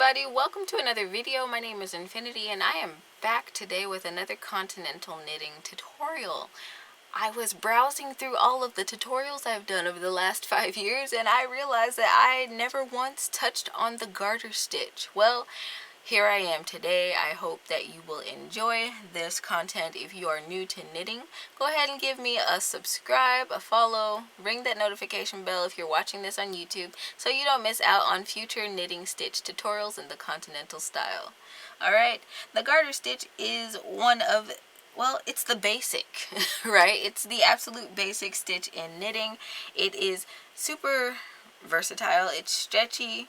everybody, welcome to another video. My name is Infiniti and I am back today with another Continental knitting tutorial. I was browsing through all of the tutorials I've done over the last 5 years and I realized that I never once touched on the garter stitch. Well, here I am today. I hope that you will enjoy this content. If you are new to knitting, go ahead and give me a subscribe, a follow, ring that notification bell if you're watching this on YouTube so you don't miss out on future knitting stitch tutorials in the Continental style. Alright, the garter stitch is one of, well, it's the basic, right? It's the absolute basic stitch in knitting. It is super versatile. It's stretchy,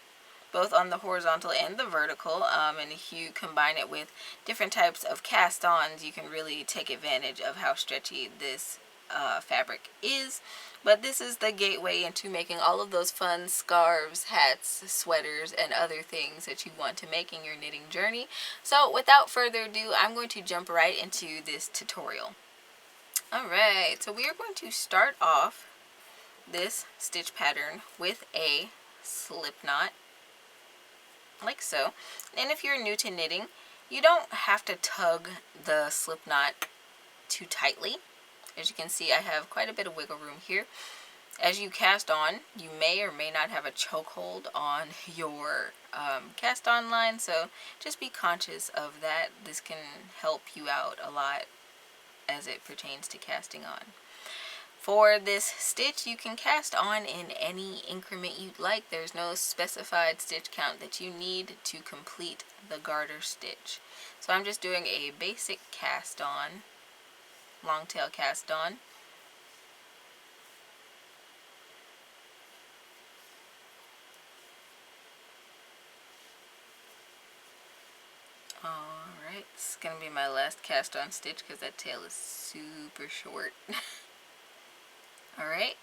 both on the horizontal and the vertical, and if you combine it with different types of cast-ons, you can really take advantage of how stretchy this fabric is. But this is the gateway into making all of those fun scarves, hats, sweaters, and other things that you want to make in your knitting journey. So without further ado, I'm going to jump right into this tutorial. Alright, so we are going to start off this stitch pattern with a slip knot, like so. And if you're new to knitting, you don't have to tug the slip knot too tightly. As you can see, I have quite a bit of wiggle room here. As you cast on, you may or may not have a chokehold on your cast on line, so just be conscious of that. This can help you out a lot as it pertains to casting on. For this stitch, you can cast on in any increment you'd like. There's no specified stitch count that you need to complete the garter stitch. So I'm just doing a basic cast on, long tail cast on. Alright, this is going to be my last cast on stitch because that tail is super short. Alright,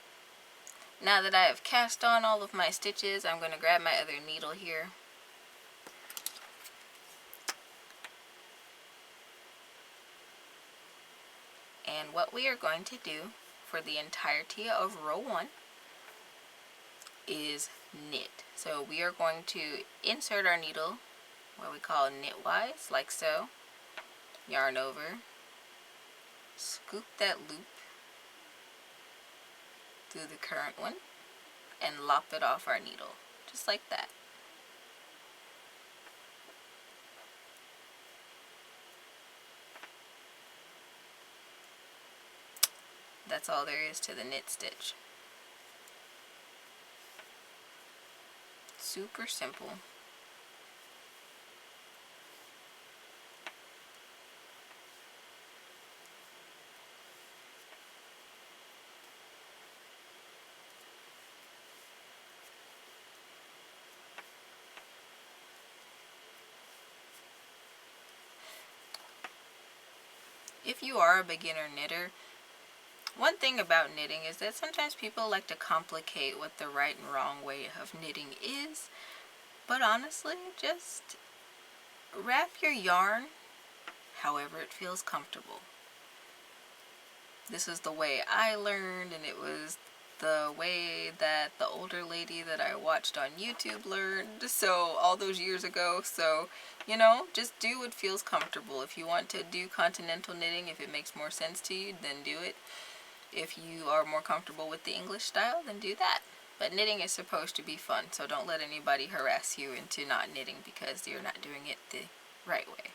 now that I have cast on all of my stitches, I'm going to grab my other needle here. And what we are going to do for the entirety of row 1 is knit. So we are going to insert our needle, what we call knitwise, like so. Yarn over, scoop that loop through the current one, and lop it off our needle, just like that. That's all there is to the knit stitch. Super simple. If you are a beginner knitter, one thing about knitting is that sometimes people like to complicate what the right and wrong way of knitting is. But honestly, just wrap your yarn however it feels comfortable. This is the way I learned, and it was the way that the older lady that I watched on YouTube learned, so all those years ago. So, you know, just do what feels comfortable. If you want to do continental knitting, if it makes more sense to you, then do it. If you are more comfortable with the English style, then do that. But knitting is supposed to be fun, so don't let anybody harass you into not knitting because you're not doing it the right way.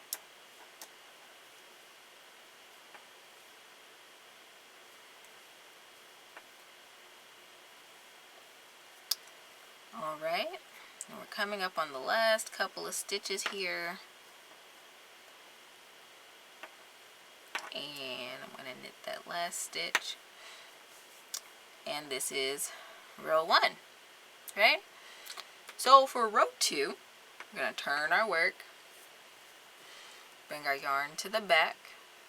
Alright, and we're coming up on the last couple of stitches here. And I'm going to knit that last stitch. And this is row 1, right? So for row 2, we're going to turn our work, bring our yarn to the back.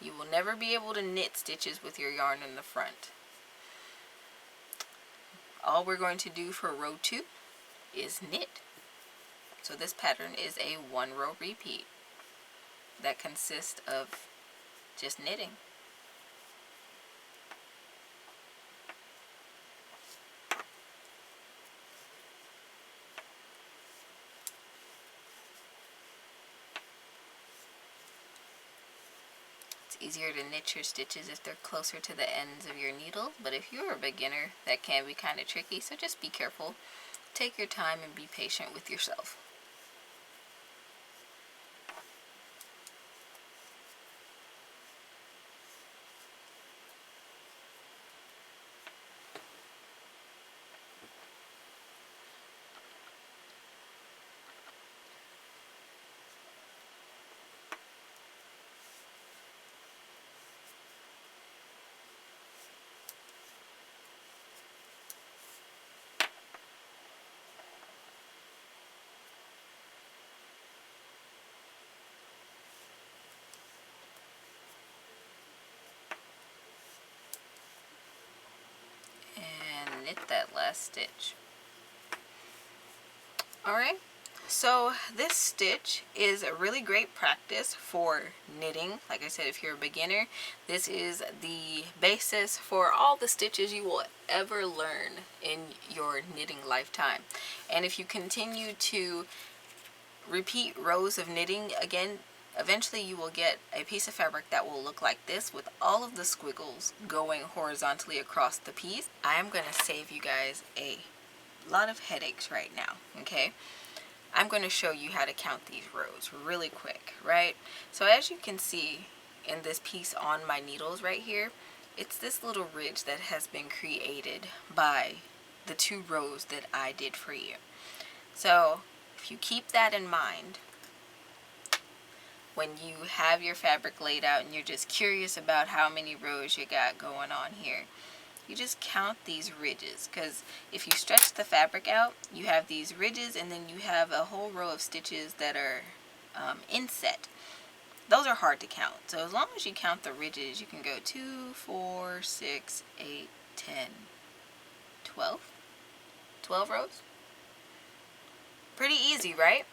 You will never be able to knit stitches with your yarn in the front. All we're going to do for row 2 is knit. So this pattern is a 1-row repeat that consists of just knitting. It's easier to knit your stitches if they're closer to the ends of your needle, but if you're a beginner, that can be kind of tricky, so just be careful. Take your time and be patient with yourself. And knit that last stitch. Alright, so this stitch is a really great practice for knitting. Like I said, if you're a beginner, this is the basis for all the stitches you will ever learn in your knitting lifetime. And if you continue to repeat rows of knitting, again, eventually you will get a piece of fabric that will look like this with all of the squiggles going horizontally across the piece. I am going to save you guys a lot of headaches right now, okay? I'm going to show you how to count these rows really quick, right? So as you can see in this piece on my needles right here, it's this little ridge that has been created by the 2 rows that I did for you. So if you keep that in mind, when you have your fabric laid out and you're just curious about how many rows you got going on here, you just count these ridges, because if you stretch the fabric out, you have these ridges and then you have a whole row of stitches that are inset. Those are hard to count. So as long as you count the ridges, you can go 2, 4, 6, 8, 10, 12. 12 rows. Pretty easy, right?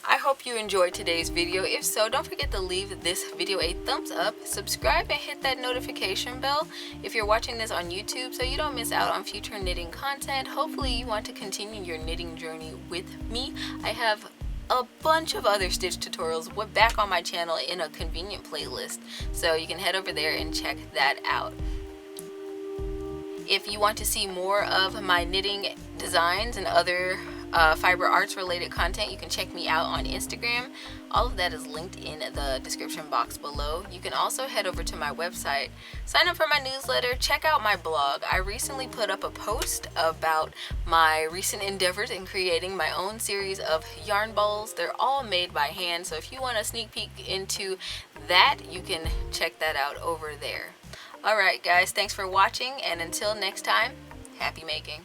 I hope you enjoyed today's video. If so, don't forget to leave this video a thumbs up, subscribe, and hit that notification bell if you're watching this on YouTube so you don't miss out on future knitting content. Hopefully you want to continue your knitting journey with me. I have a bunch of other stitch tutorials back on my channel in a convenient playlist, so you can head over there and check that out. If you want to see more of my knitting designs and other fiber arts related content, you can check me out on Instagram. All of that is linked in the description box below. You can also head over to my website, sign up for my newsletter, check out my blog. I recently put up a post about my recent endeavors in creating my own series of yarn balls. They're all made by hand, so if you want a sneak peek into that, you can check that out over there. Alright guys, thanks for watching, and until next time, happy making.